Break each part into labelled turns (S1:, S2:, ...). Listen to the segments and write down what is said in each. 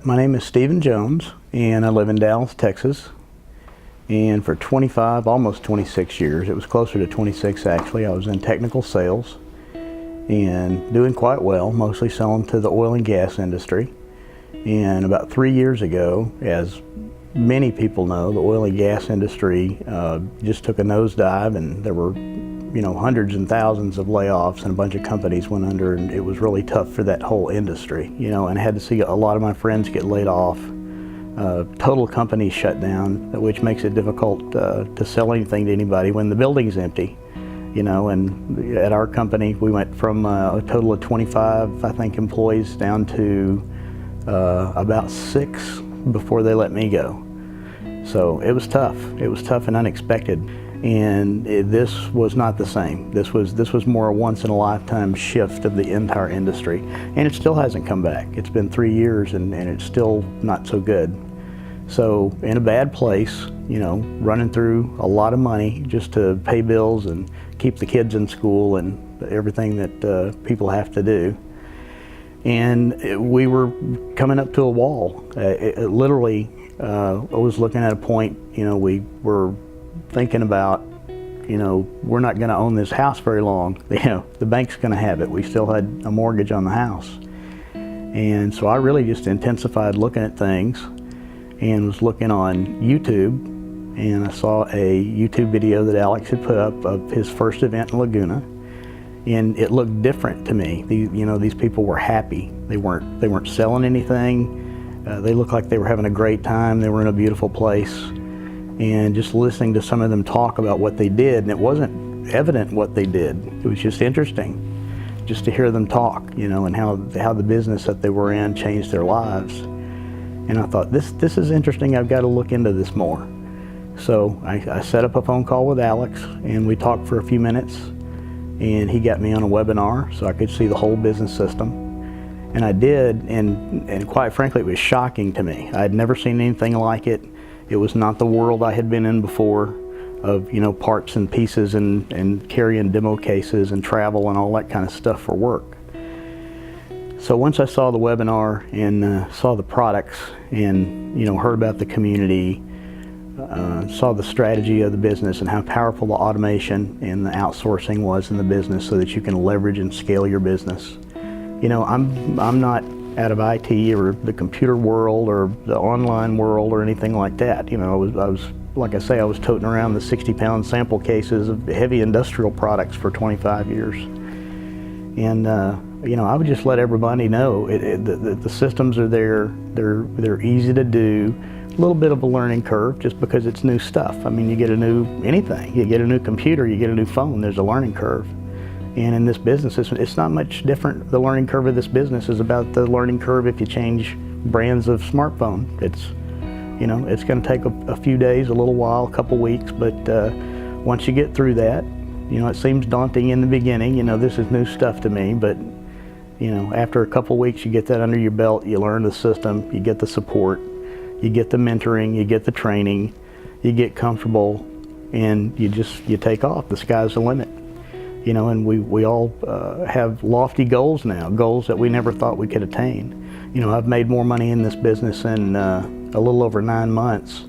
S1: My name is Stephen Jones, and I live in Dallas, Texas. And for 25, almost 26 years, it was closer to 26 actually, I was in technical sales and doing quite well, mostly selling to the oil and gas industry. And about 3 years ago, as many people know, the oil and gas industry just took a nosedive, and there were hundreds and thousands of layoffs, and a bunch of companies went under, and it was really tough for that whole industry, and I had to see a lot of my friends get laid off. Total companies shut down, which makes it difficult to sell anything to anybody when the building's empty. And at our company, we went from a total of 25, I think, employees down to about 6 before they let me go. So it was tough. It was tough and unexpected. And this was not the same. This was more a once-in-a-lifetime shift of the entire industry. And it still hasn't come back. It's been 3 years, and it's still not so good. So in a bad place, running through a lot of money just to pay bills and keep the kids in school and everything that people have to do. And we were coming up to a wall. Literally, I was looking at a point, we were thinking about, we're not going to own this house very long. The bank's going to have it. We still had a mortgage on the house. And so I really just intensified looking at things and was looking on YouTube, and I saw a YouTube video that Alex had put up of his first event in Laguna, and it looked different to me. These people were happy. They weren't selling anything. They looked like they were having a great time. They were in a beautiful place. And just listening to some of them talk about what they did, and it wasn't evident what they did. It was just interesting just to hear them talk, and how the business that they were in changed their lives. And I thought, this is interesting. I've got to look into this more. So I set up a phone call with Alex, and we talked for a few minutes, and he got me on a webinar so I could see the whole business system. And I did, and quite frankly, it was shocking to me. I had never seen anything like it. It was not the world I had been in before of, parts and pieces and carrying demo cases and travel and all that kind of stuff for work. So once I saw the webinar and saw the products and, heard about the community, saw the strategy of the business and how powerful the automation and the outsourcing was in the business so that you can leverage and scale your business. I'm not out of IT or the computer world or the online world or anything like that. I was like I say, I was toting around the 60-pound sample cases of heavy industrial products for 25 years. And I would just let everybody know the systems are there. They're easy to do. A little bit of a learning curve just because it's new stuff. I mean, you get anything. You get a new computer, you get a new phone, there's a learning curve. And in this business, it's not much different. The learning curve of this business is about the learning curve if you change brands of smartphone. It's going to take a few days, a little while, a couple weeks, but once you get through that, it seems daunting in the beginning. This is new stuff to me, but after a couple weeks, you get that under your belt, you learn the system, you get the support, you get the mentoring, you get the training, you get comfortable, and you take off. The sky's the limit. And we all have lofty goals now, goals that we never thought we could attain. I've made more money in this business in a little over 9 months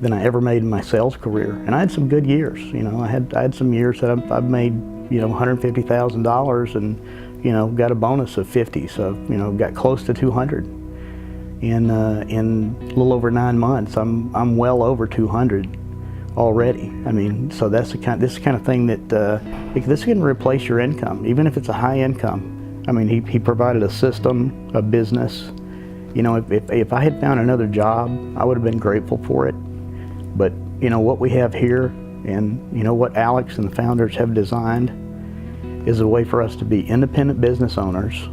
S1: than I ever made in my sales career. And I had some good years. I had some years that I've made, $150,000 and, got a bonus of 50. So, got close to 200. And in a little over 9 months, I'm well over 200. Already. I mean, so this is the kind of thing that this can replace your income, even if it's a high income. I mean, he provided a system, a business. If I had found another job, I would have been grateful for it. But what we have here, and what Alex and the founders have designed, is a way for us to be independent business owners.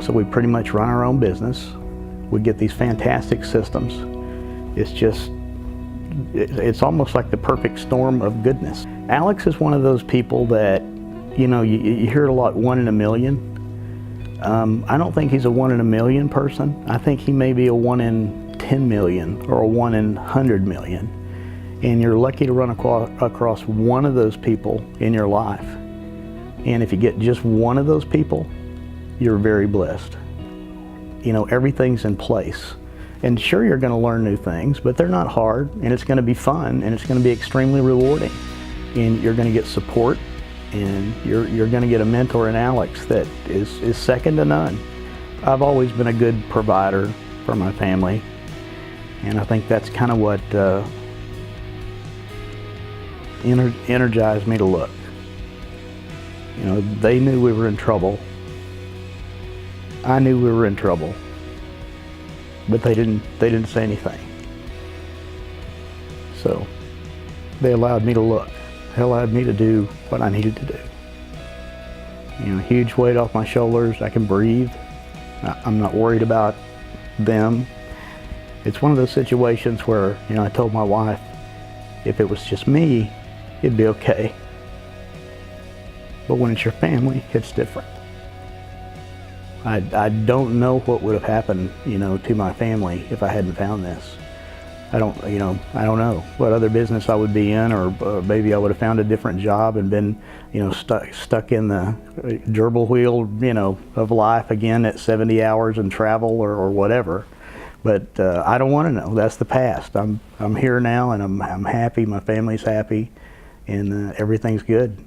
S1: So we pretty much run our own business. We get these fantastic systems. It's almost like the perfect storm of goodness. Alex is one of those people that, you hear it a lot, 1 in a million. I don't think he's a 1 in a million person. I think he may be a 1 in 10 million or a 1 in 100 million. And you're lucky to run across one of those people in your life. And if you get just one of those people, you're very blessed. everything's in place. And sure, you're going to learn new things, but they're not hard, and it's going to be fun, and it's going to be extremely rewarding. And you're going to get support, and you're going to get a mentor in Alex that is second to none. I've always been a good provider for my family, and I think that's kind of what energized me to look. They knew we were in trouble. I knew we were in trouble, but they didn't say anything. So they allowed me to look. They allowed me to do what I needed to do. Huge weight off my shoulders. I can breathe. I'm not worried about them. It's one of those situations where, I told my wife, if it was just me, it'd be okay. But when it's your family, it's different. I don't know what would have happened, to my family if I hadn't found this. I don't know what other business I would be in, or maybe I would have found a different job and been, stuck in the gerbil wheel, of life again at 70 hours and travel or whatever. But I don't want to know. That's the past. I'm here now, and I'm happy. My family's happy, and everything's good.